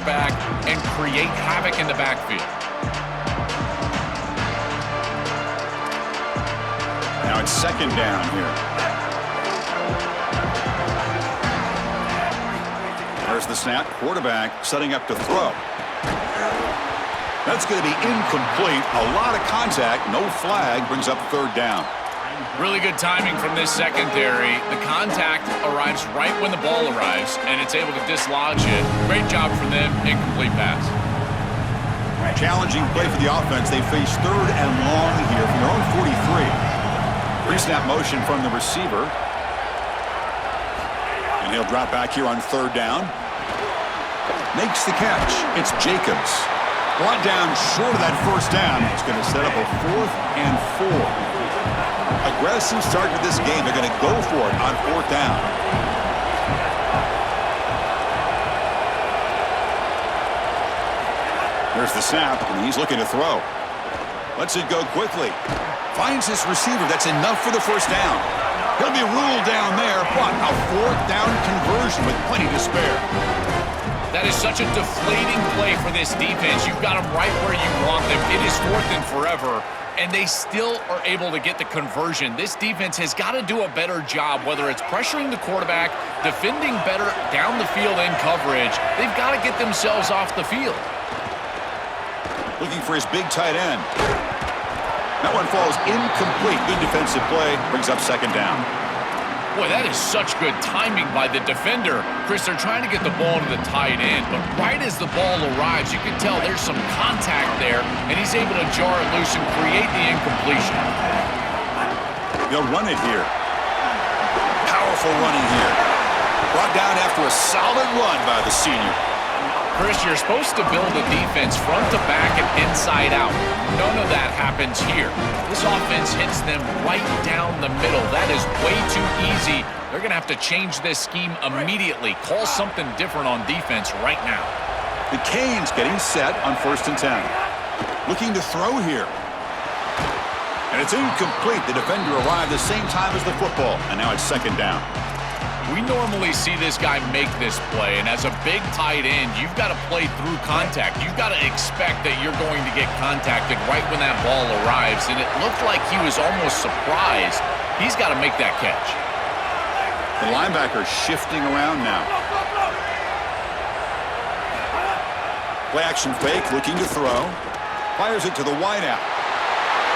back and create havoc in the backfield. Now it's second down here. There's the snap. Quarterback setting up to throw. That's going to be incomplete. A lot of contact. No flag. Brings up third down. Really good timing from this secondary. The contact arrives right when the ball arrives, and it's able to dislodge it. Great job from them. Incomplete pass. Challenging play for the offense. They face third and long here from their own 43. Pre-snap motion from the receiver. And he'll drop back here on third down. Makes the catch. It's Jacobs. Brought down short of that first down. It's going to set up a 4th and 4. Aggressive start to this game. They're going to go for it on 4th down. There's the snap, and he's looking to throw. Lets it go quickly. Finds his receiver. That's enough for the first down. He'll be ruled down there, but a 4th down conversion with plenty to spare. That is such a deflating play for this defense. You've got them right where you want them. It is 4th and forever, and they still are able to get the conversion. This defense has got to do a better job, whether it's pressuring the quarterback, defending better down the field in coverage. They've got to get themselves off the field. Looking for his big tight end. That one falls incomplete. Good defensive play. Brings up second down. Boy, that is such good timing by the defender. Chris, they're trying to get the ball to the tight end, but right as the ball arrives, you can tell there's some contact there, and he's able to jar it loose and create the incompletion. They'll run it here. Powerful running here. Brought down after a solid run by the senior. Chris, you're supposed to build a defense front to back and inside out. None of that happens here. This offense hits them right down the middle. That is way too easy. They're going to have to change this scheme immediately. Call something different on defense right now. The Canes getting set on 1st and 10. Looking to throw here. And it's incomplete. The defender arrived the same time as the football, and now it's second down. We normally see this guy make this play, and as a big tight end, you've got to play through contact. You've got to expect that you're going to get contacted right when that ball arrives, and it looked like he was almost surprised. He's got to make that catch. The linebacker shifting around now. Play action fake, looking to throw. Fires it to the wideout.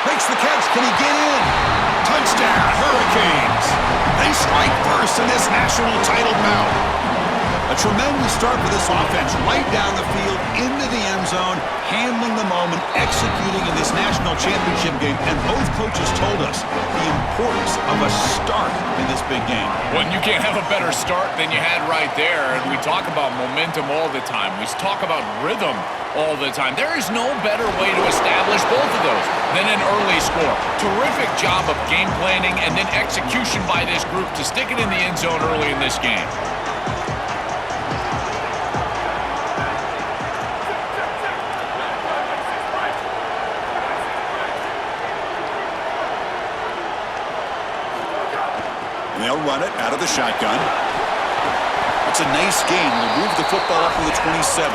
Makes the catch. Can he get in? Touchdown, Hurricanes. They strike first in this national title bout. A tremendous start for this offense. Right down the field, into the end zone, handling the moment, executing in this national championship game. And both coaches told us the importance of a start in this big game. Well, you can't have a better start than you had right there. And we talk about momentum all the time. We talk about rhythm all the time. There is no better way to establish both of those than an early score. Terrific job of game planning and then execution by this group to stick it in the end zone early in this game. And they'll run it out of the shotgun. It's a nice gain. We'll move the football up to the 27.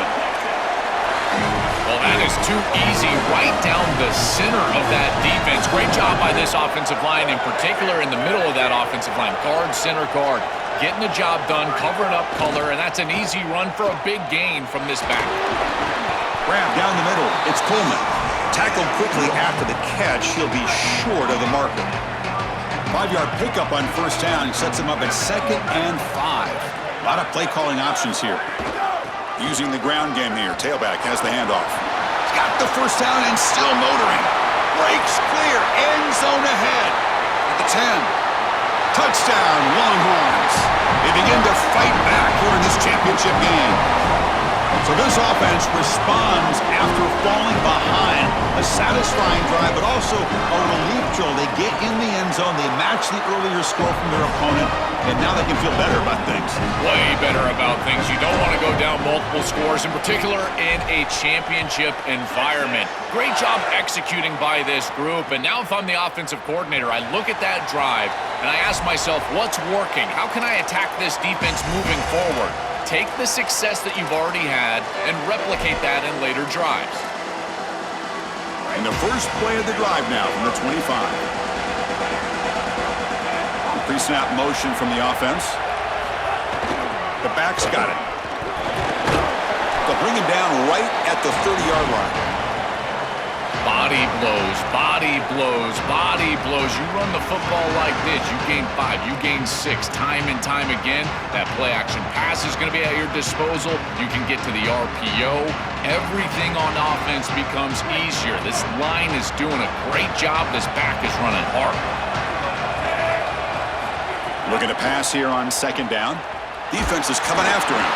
Well, that is too easy right down the center of that defense. Great job by this offensive line, in particular in the middle of that offensive line. Guard, center guard, getting the job done, covering up color, and that's an easy run for a big gain from this back. Grab down the middle. It's Coleman. Tackled quickly after the catch. He'll be short of the marker. 5-yard pickup on 1st down. Sets him up at 2nd and 5. A lot of play calling options here. Using the ground game here. Tailback has the handoff. He's got the 1st down and still motoring. Breaks clear. End zone ahead. At the 10. Touchdown, Longhorns. They begin to fight back here in this championship game. So this offense responds after falling behind. A satisfying drive, but also a relief drill. They get in the end zone. They match the earlier score from their opponent, and now they can feel better about things. Way better about things. You don't want to go down multiple scores, in particular in a championship environment. Great job executing by this group, and now if I'm the offensive coordinator, I look at that drive, and I ask myself, what's working? How can I attack this defense moving forward? Take the success that you've already had and replicate that in later drives. And the first play of the drive now from the 25. Pre-snap motion from the offense. The back's got it. They'll bring him down right at the 30-yard line. Body blows, body blows, body blows. You run the football like this, you gain 5, you gain 6, time and time again. That play action pass is going to be at your disposal. You can get to the RPO. Everything on offense becomes easier. This line is doing a great job. This back is running hard. Looking to pass here on second down. Defense is coming after him.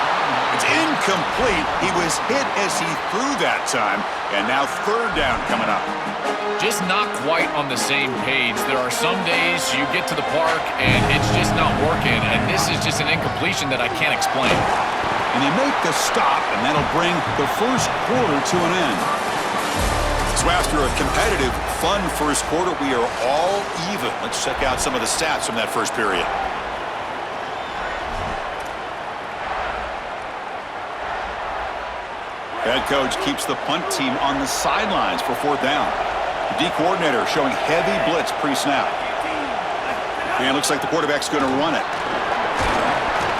It's incomplete. He was hit as he threw that time. And now third down coming up. Just not quite on the same page. There are some days you get to the park and it's just not working. And this is just an incompletion that I can't explain. And they make the stop, and that'll bring the first quarter to an end. So after a competitive, fun first quarter, we are all even. Let's check out some of the stats from that first period. Head coach keeps the punt team on the sidelines for fourth down. The D coordinator showing heavy blitz pre-snap. And it looks like the quarterback's going to run it.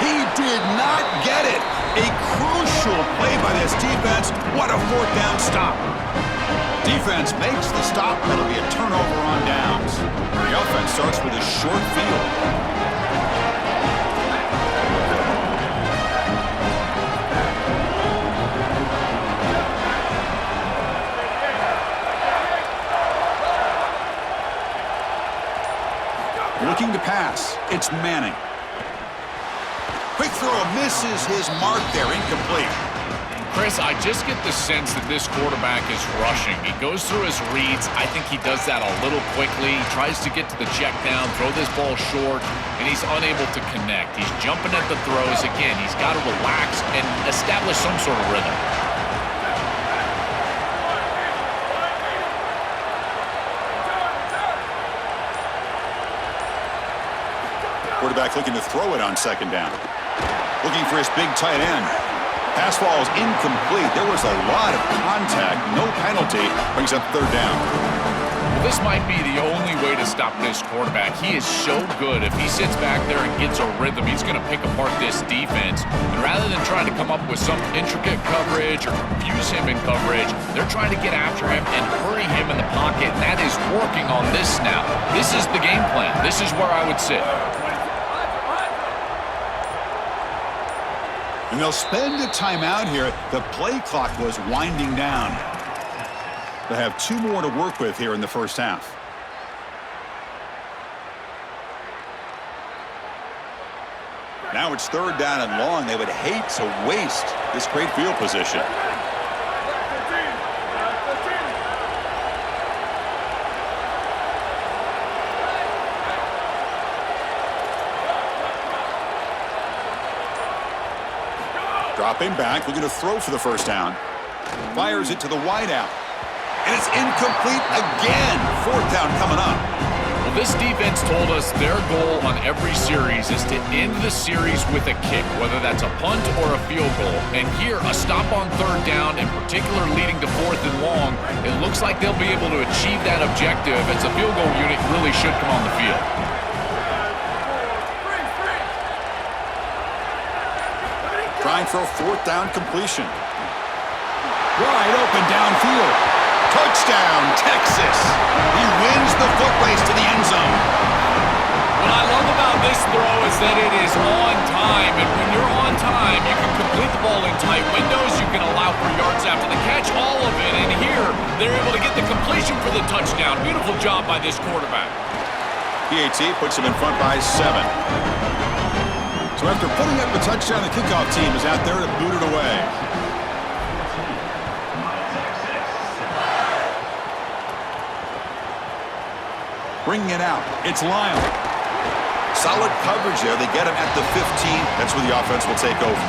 He did not get it. A crucial play by this defense. What a fourth down stop. Defense makes the stop. That'll be a turnover on downs. The offense starts with a short field. Looking to pass. It's Manning. Quick throw misses his mark there. Incomplete. Chris, I just get the sense that this quarterback is rushing. He goes through his reads. I think he does that a little quickly. He tries to get to the check down, throw this ball short, and he's unable to connect. He's jumping at the throws. Again, he's got to relax and establish some sort of rhythm. Quarterback looking to throw it on second down. Looking for his big tight end. Pass ball is incomplete. There was a lot of contact. No penalty. Brings up third down. Well, this might be the only way to stop this quarterback. He is so good. If he sits back there and gets a rhythm, he's going to pick apart this defense. And rather than trying to come up with some intricate coverage or confuse him in coverage, they're trying to get after him and hurry him in the pocket. And that is working on this snap. This is the game plan. This is where I would sit. And they'll spend a timeout here. The play clock was winding down. They have 2 more to work with here in the first half. Now it's third down and long. They would hate to waste this great field position. Dropping back, looking to throw for the first down. Fires it to the wideout. And it's incomplete again. Fourth down coming up. Well, this defense told us their goal on every series is to end the series with a kick, whether that's a punt or a field goal. And here, a stop on third down, in particular leading to fourth and long, it looks like they'll be able to achieve that objective as the field goal unit really should come on the field. Trying for a fourth down completion. Wide open downfield. Touchdown, Texas. He wins the foot race to the end zone. What I love about this throw is that it is on time. And when you're on time, you can complete the ball in tight windows. You can allow for yards after the catch, all of it. And here, they're able to get the completion for the touchdown. Beautiful job by this quarterback. PAT puts him in front by 7. So after putting up the touchdown, the kickoff team is out there to boot it away. Bringing it out. It's Lyle. Solid coverage there. They get him at the 15. That's where the offense will take over.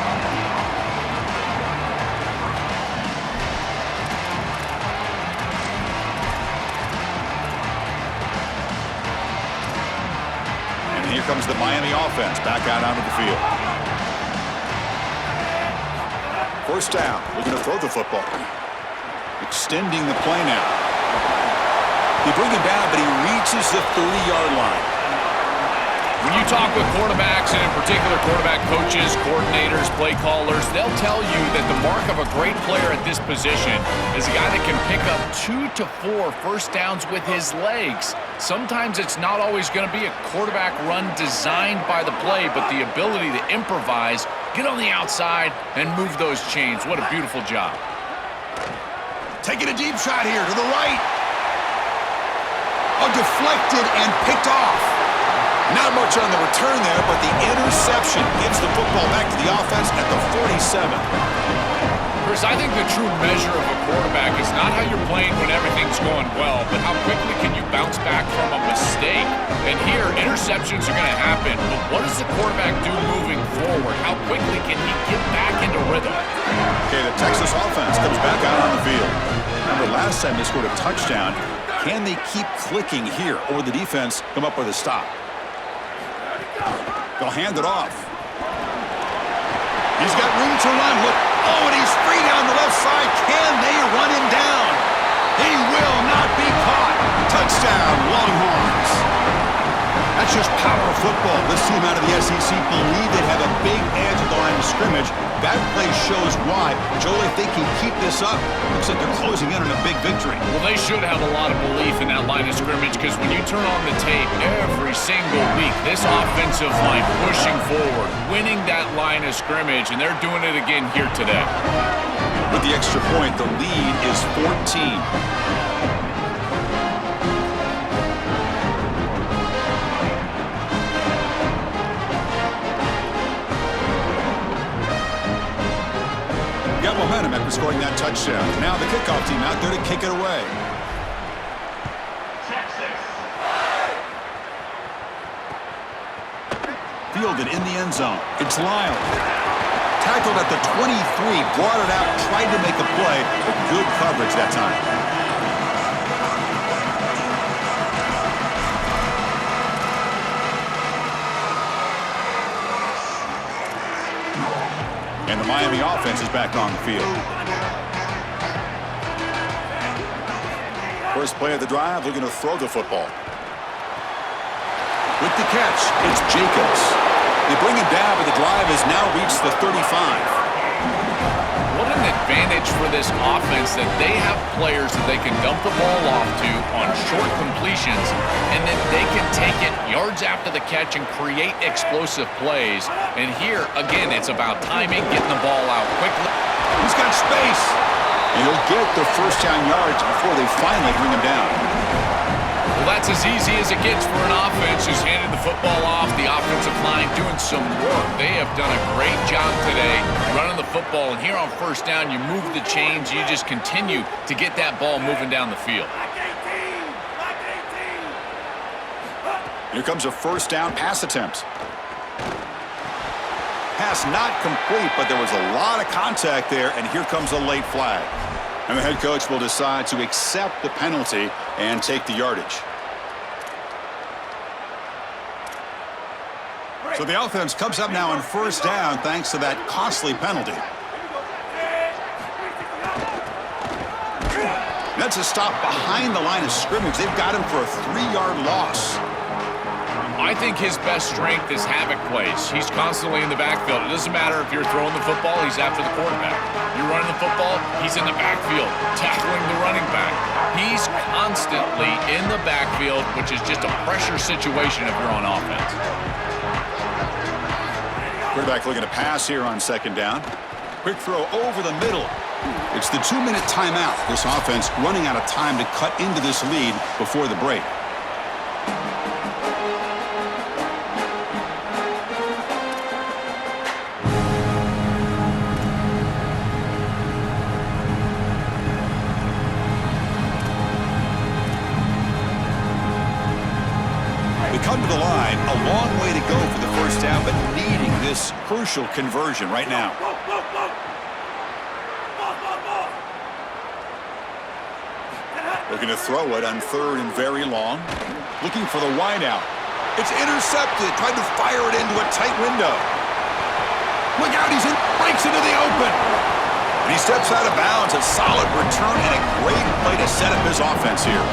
And here comes the Miami offense back out onto the field. First down. Looking to throw the football. Extending the play now. They bring him down, but he reaches the 30-yard line. When you talk with quarterbacks, and in particular quarterback coaches, coordinators, play callers, they'll tell you that the mark of a great player at this position is a guy that can pick up 2 to 4 first downs with his legs. Sometimes it's not always going to be a quarterback run designed by the play, but the ability to improvise, get on the outside, and move those chains. What a beautiful job. Taking a deep shot here to the right. Oh, deflected and picked off. Not much on the return there, but the interception gives the football back to the offense at the 47. Chris, I think the true measure of a quarterback is not how you're playing when everything's going well, but how quickly can you bounce back from a mistake. And here, interceptions are going to happen, but what does the quarterback do moving forward? How quickly can he get back into rhythm? Okay, the Texas offense comes back out on the field. Remember, last time they scored a touchdown. Can they keep clicking here, or the defense come up with a stop? They'll hand it off. He's got room to run. Look. Oh, and he's free down the left side. Can they run him down? He will not be caught. Touchdown, Longhorns. That's just power of football. This team out of the SEC believe they have a big edge at the line of scrimmage. That play shows why. Joel, if they can keep this up, looks like they're closing in on a big victory. Well, they should have a lot of belief in that line of scrimmage, because when you turn on the tape every single week, this offensive line pushing forward, winning that line of scrimmage, and they're doing it again here today. With the extra point, the lead is 14. Got momentum after scoring that touchdown. Now the kickoff team out there to kick it away. Fielded in the end zone. It's Lyle. Tackled at the 23, brought it out, tried to make a play, but good coverage that time. And the Miami offense is back on the field. First play of the drive, looking to throw the football. With the catch, it's Jacobs. They bring him down, but the drive has now reached the 35. What an advantage for this offense that they have players that they can dump the ball off to on short completions, and then they can take it yards after the catch and create explosive plays. And here, again, it's about timing, getting the ball out quickly. He's got space. And he'll get the first down yards before they finally bring him down. Well, that's as easy as it gets for an offense who's handed the football off. The offensive line doing some work. They have done a great job today running the football. And here on first down, you move the chains. You just continue to get that ball moving down the field. Here comes a first down pass attempt. Pass not complete, but there was a lot of contact there, and here comes a late flag. And the head coach will decide to accept the penalty and take the yardage. So the offense comes up now on first down thanks to that costly penalty. That's a stop behind the line of scrimmage. They've got him for a 3-yard loss. I think his best strength is havoc plays. He's constantly in the backfield. It doesn't matter if you're throwing the football, he's after the quarterback. You're running the football, he's in the backfield, tackling the running back. He's constantly in the backfield, which is just a pressure situation if you're on offense. Quarterback looking to pass here on second down. Quick throw over the middle. It's the 2-minute timeout. This offense running out of time to cut into this lead before the break. Come to the line, a long way to go for the first down, but needing this crucial conversion right now. Looking to throw it on third and very long. Looking for the wideout. It's intercepted. Tried to fire it into a tight window. Look out, he's in, breaks into the open. And he steps out of bounds. A solid return and a great play to set up his offense here.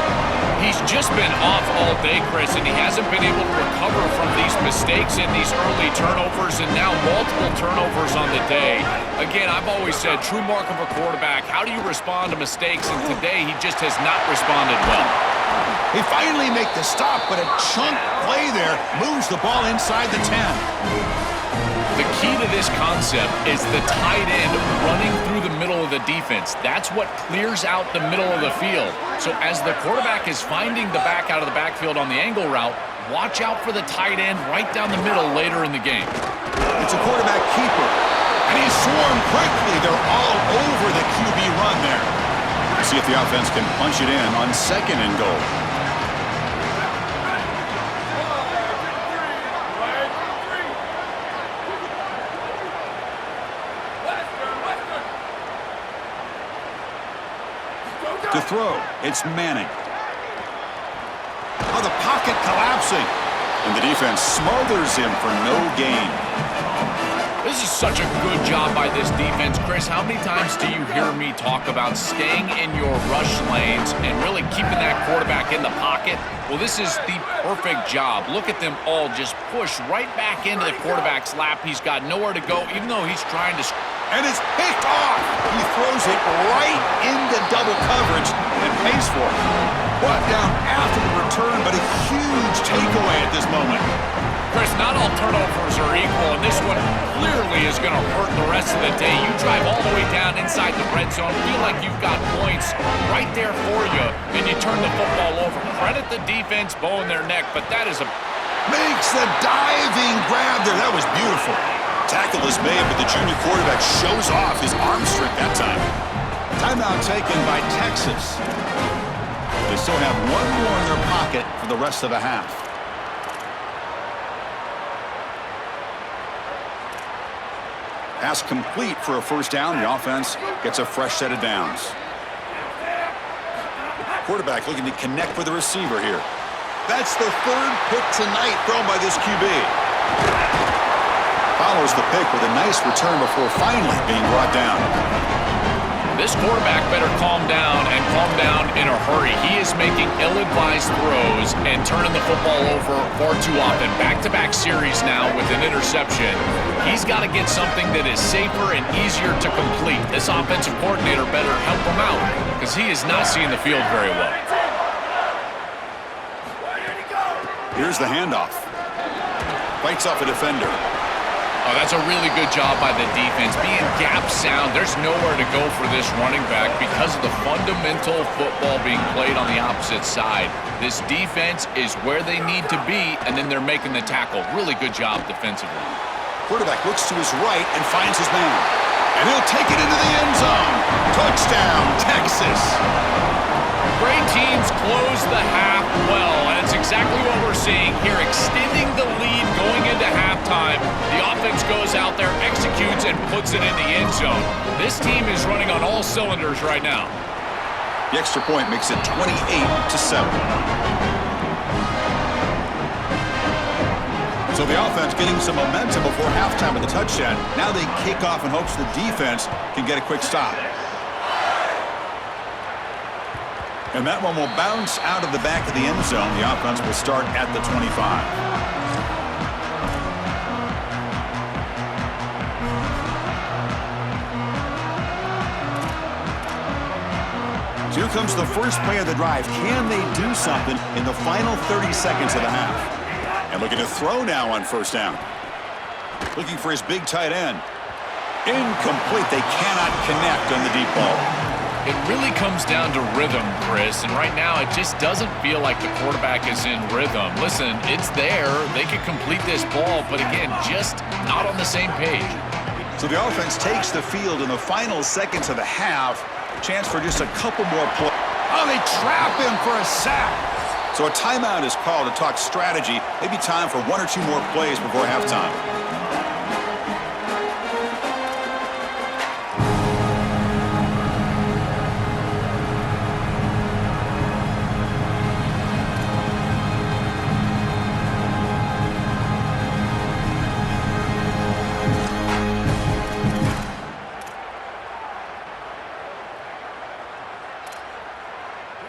He's just been off all day, Chris, and he hasn't been able to recover from these mistakes and these early turnovers, and now multiple turnovers on the day. Again, I've always said, true mark of a quarterback, how do you respond to mistakes? And today, he just has not responded well. He finally makes the stop, but a chunk play there moves the ball inside the 10. The key to this concept is the tight end running through the middle of the defense. That's what clears out the middle of the field. So as the quarterback is finding the back out of the backfield on the angle route, watch out for the tight end right down the middle later in the game. It's a quarterback keeper, and he's swarmed quickly. They're all over the QB run there. Let's see if the offense can punch it in on 2nd and goal. To throw, it's Manning. Oh, the pocket collapsing. And the defense smothers him for no gain. This is such a good job by this defense. Chris, how many times do you hear me talk about staying in your rush lanes and really keeping that quarterback in the pocket? Well, this is the perfect job. Look at them all just push right back into the quarterback's lap. He's got nowhere to go, even though he's trying to... And it's picked off. He throws it right into double coverage and pays for it. Brought down after the return, but a huge takeaway at this moment. Chris, not all turnovers are equal, and this one clearly is going to hurt the rest of the day. You drive all the way down inside the red zone, feel like you've got points right there for you, and you turn the football over. Credit the defense, bow in their neck, but that is a... Makes the diving grab there. That was beautiful. Tackle is made, but the junior quarterback shows off his arm strength that time. Timeout taken by Texas. They still have one more in their pocket for the rest of the half. Pass complete for a first down. The offense gets a fresh set of downs. Quarterback looking to connect with the receiver here. That's the 3rd pick tonight thrown by this QB. Follows the pick with a nice return before finally being brought down. This quarterback better calm down and calm down in a hurry. He is making ill-advised throws and turning the football over far too often. Back-to-back series now with an interception. He's got to get something that is safer and easier to complete. This offensive coordinator better help him out because he is not seeing the field very well. Here's the handoff. Fights off a defender. Oh, that's a really good job by the defense. Being gap sound, there's nowhere to go for this running back because of the fundamental football being played on the opposite side. This defense is where they need to be, and then they're making the tackle. Really good job defensively. Quarterback looks to his right and finds his man. And he'll take it into the end zone. Touchdown, Texas. Great teams close the half well, and it's exactly what we're seeing here, extending the lead going into halftime. The offense goes out there, executes, and puts it in the end zone. This team is running on all cylinders right now. The extra point makes it 28-7. So the offense getting some momentum before halftime with the touchdown. Now they kick off in hopes the defense can get a quick stop. And that one will bounce out of the back of the end zone. The offense will start at the 25. So here comes the first play of the drive. Can they do something in the final 30 seconds of the half? And looking to throw now on first down. Looking for his big tight end. Incomplete. They cannot connect on the deep ball. It really comes down to rhythm, Chris, and right now it just doesn't feel like the quarterback is in rhythm. Listen, it's there. They could complete this ball, but again, just not on the same page. So the offense takes the field in the final seconds of the half. Chance for just a couple more plays. Oh, they trap him for a sack. So a timeout is called to talk strategy. Maybe time for 1 or 2 more plays before halftime.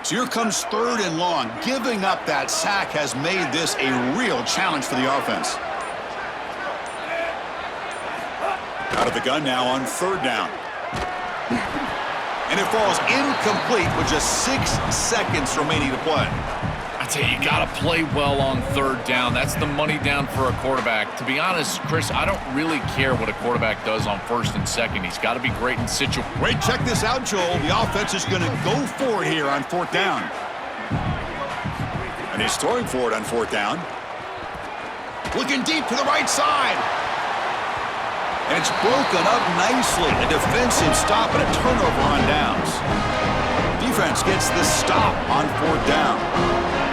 So here comes 3rd and long. Giving up that sack has made this a real challenge for the offense. Out of the gun now on 3rd down. And it falls incomplete with just 6 seconds remaining to play. I tell you, you got to play well on 3rd down. That's the money down for a quarterback. To be honest, Chris, I don't really care what a quarterback does on 1st and 2nd. He's got to be great in situation. Wait, check this out, Joel. The offense is going to go for it here on 4th down. And he's throwing for it on 4th down. Looking deep to the right side. And it's broken up nicely. A defensive stop and a turnover on downs. Defense gets the stop on 4th down.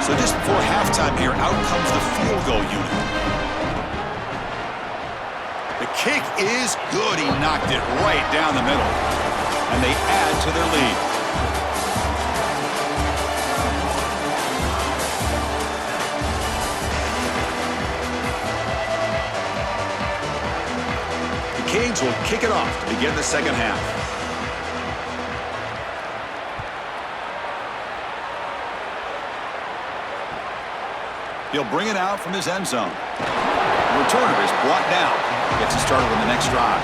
So just before halftime here, out comes the field goal unit. The kick is good. He knocked it right down the middle. And they add to their lead. The Canes will kick it off to begin the second half. He'll bring it out from his end zone. The returner is brought down. Gets it started on the next drive.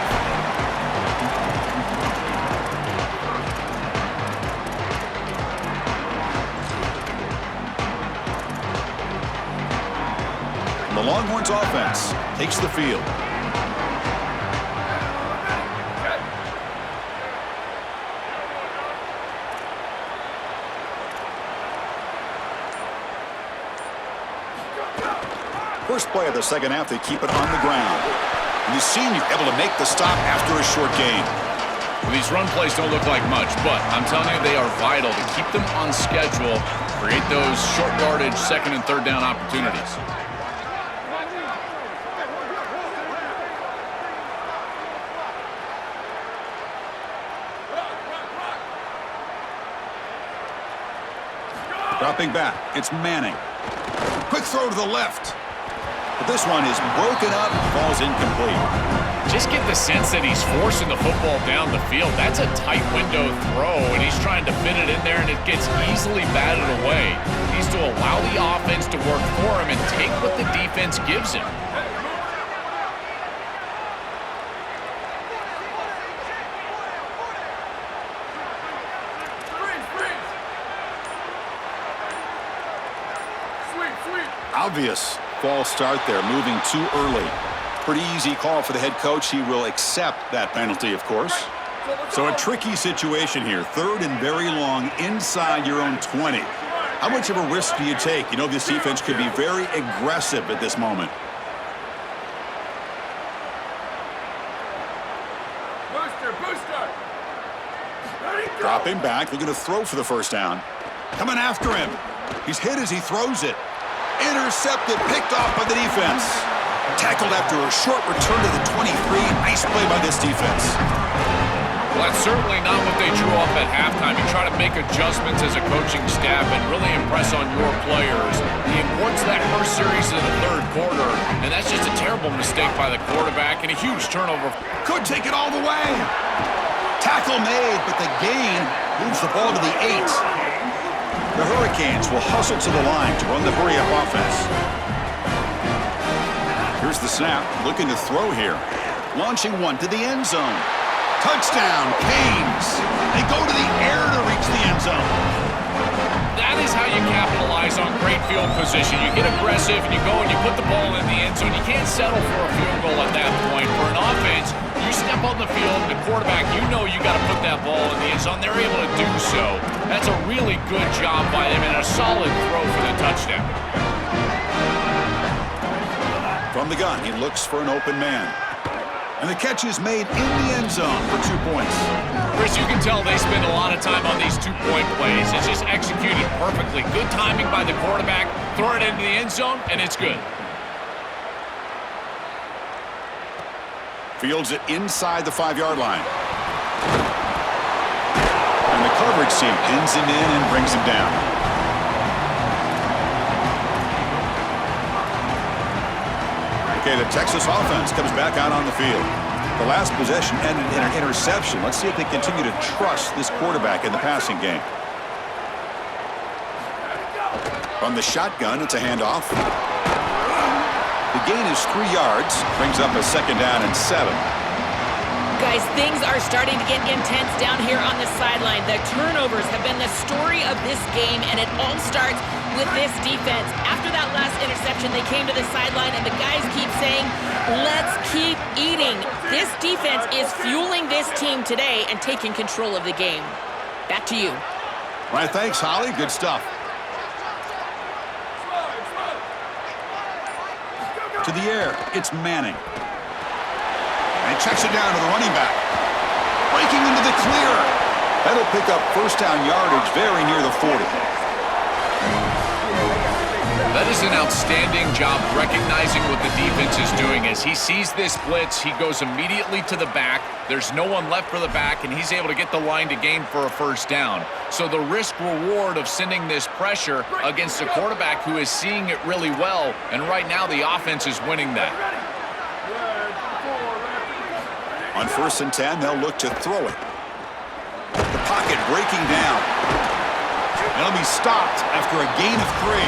The Longhorns offense takes the field. First play of the second half, they keep it on the ground. And the senior able to make the stop after a short gain. Well, these run plays don't look like much, but I'm telling you, they are vital to keep them on schedule, create those short yardage 2nd and 3rd down opportunities. Dropping back, it's Manning. Quick throw to the left. But this one is broken up, falls incomplete. Just get the sense that he's forcing the football down the field. That's a tight window throw, and he's trying to fit it in there, and it gets easily batted away. He needs to allow the offense to work for him and take what the defense gives him. Obvious false start there, moving too early. Pretty easy call for the head coach. He will accept that penalty, of course. So a tricky situation here. 3rd and very long inside your own 20. How much of a risk do you take? You know this defense could be very aggressive at this moment. Booster. Dropping back, looking to throw for the 1st down. Coming after him. He's hit as he throws it. Intercepted, picked off by the defense. Tackled after a short return to the 23. Nice play by this defense. Well, that's certainly not what they drew up at halftime. You try to make adjustments as a coaching staff and really impress on your players. The importance of that first series in the 3rd quarter, and that's just a terrible mistake by the quarterback and a huge turnover. Could take it all the way. Tackle made, but the gain moves the ball to the 8. The Hurricanes will hustle to the line to run the hurry-up offense. Here's the snap, looking to throw here. Launching one to the end zone. Touchdown, Canes. They go to the air to reach the end zone. That is how you capitalize on great field position. You get aggressive and you go and you put the ball in the end zone. You can't settle for a field goal at that point. For an offense, you step on the field, the quarterback, you know you got to put that ball in the end zone. They're able to do so. That's a really good job by them and a solid throw for the touchdown. From the gun, he looks for an open man. And the catch is made in the end zone for 2 points. Chris, you can tell they spend a lot of time on these 2-point plays. It's just executed perfectly. Good timing by the quarterback. Throw it into the end zone, and it's good. Fields it inside the 5-yard line. And the coverage team pins him in and brings him down. Okay, the Texas offense comes back out on the field. The last possession ended in an interception. Let's see if they continue to trust this quarterback in the passing game. From the shotgun, it's a handoff. The gain is 3 yards, brings up a 2nd down and 7. Guys, things are starting to get intense down here on the sideline. The turnovers have been the story of this game, and it all starts with this defense. After that last interception, they came to the sideline, and the guys keep saying, let's keep eating. This defense is fueling this team today and taking control of the game. Back to you. All right, thanks, Holly. Good stuff. To the air, it's Manning. And he checks it down to the running back. Breaking into the clear. That'll pick up 1st down yardage very near the 40. That is an outstanding job recognizing what the defense is doing. As he sees this blitz, he goes immediately to the back. There's no one left for the back, and he's able to get the line to gain for a 1st down. So the risk-reward of sending this pressure against a quarterback who is seeing it really well, and right now the offense is winning that. On 1st and 10, they'll look to throw it. The pocket breaking down. And it'll be stopped after a gain of 3.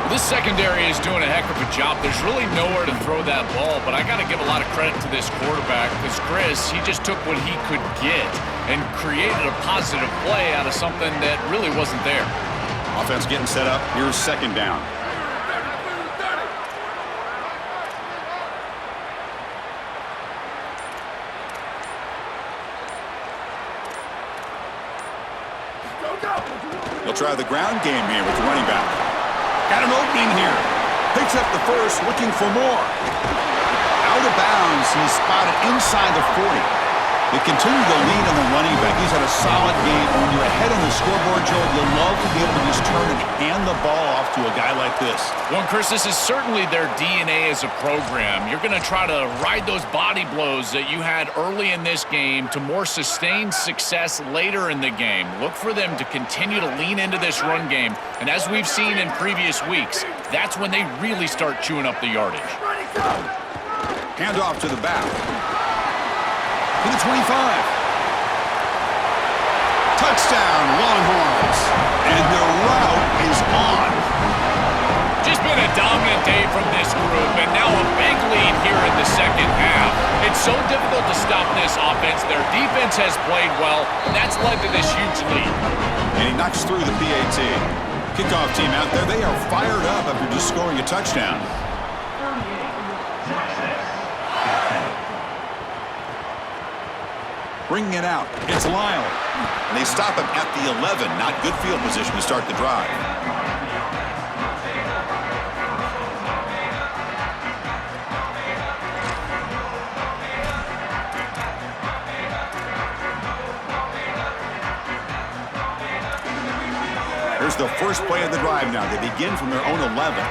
This secondary is doing a heck of a job. There's really nowhere to throw that ball, but I got to give a lot of credit to this quarterback because Chris, he just took what he could get and created a positive play out of something that really wasn't there. Offense getting set up. Here's 2nd down. He'll try the ground game here with the running back. Got an opening here. Picks up the 1st, looking for more. Out of bounds, he's spotted inside the 40. They continue to lean on the running back. He's had a solid game. When you're ahead on the scoreboard, Joe, you'll love to be able to just turn and hand the ball off to a guy like this. Well, Chris, this is certainly their DNA as a program. You're going to try to ride those body blows that you had early in this game to more sustained success later in the game. Look for them to continue to lean into this run game. And as we've seen in previous weeks, that's when they really start chewing up the yardage. Hand off to the back. To the 25. Touchdown, Longhorns. And the route is on. Just been a dominant day from this group, and now a big lead here in the 2nd half. It's so difficult to stop this offense. Their defense has played well, and that's led to this huge lead. And he knocks through the PAT. Kickoff team out there, they are fired up after just scoring a touchdown. Bringing it out, it's Lyle. And they stop him at the 11. Not good field position to start the drive. Here's the first play of the drive now. They begin from their own 11.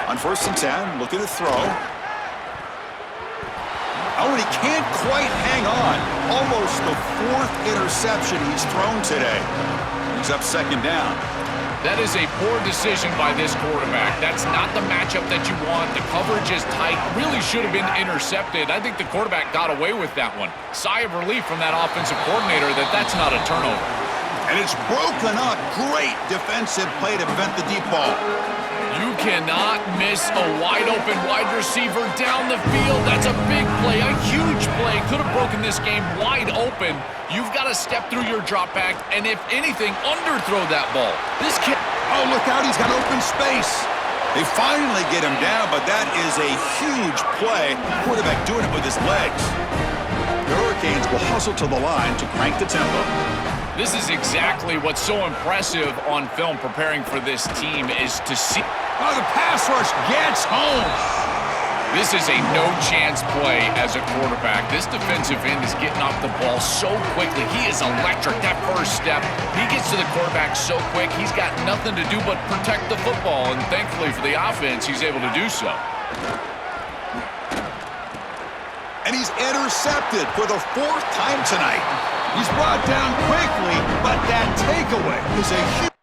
On 1st and 10, look at the throw. Oh, and he can't quite hang on. Almost the 4th interception he's thrown today. He's up 2nd down. That is a poor decision by this quarterback. That's not the matchup that you want. The coverage is tight. Really should have been intercepted. I think the quarterback got away with that one. Sigh of relief from that offensive coordinator that that's not a turnover. And it's broken up. Great defensive play to prevent the deep ball. You cannot miss a wide-open wide receiver down the field. That's a big play, a huge play. Could have broken this game wide open. You've got to step through your drop back and, if anything, underthrow that ball. This kid... Oh, look out. He's got open space. They finally get him down, but that is a huge play. Quarterback doing it with his legs. The Hurricanes will hustle to the line to crank the tempo. This is exactly what's so impressive on film preparing for this team is to see... Oh, the pass rush gets home. This is a no-chance play as a quarterback. This defensive end is getting off the ball so quickly. He is electric, that first step. He gets to the quarterback so quick, he's got nothing to do but protect the football, and thankfully for the offense, he's able to do so. And he's intercepted for the 4th time tonight. He's brought down quickly, but that takeaway is a huge...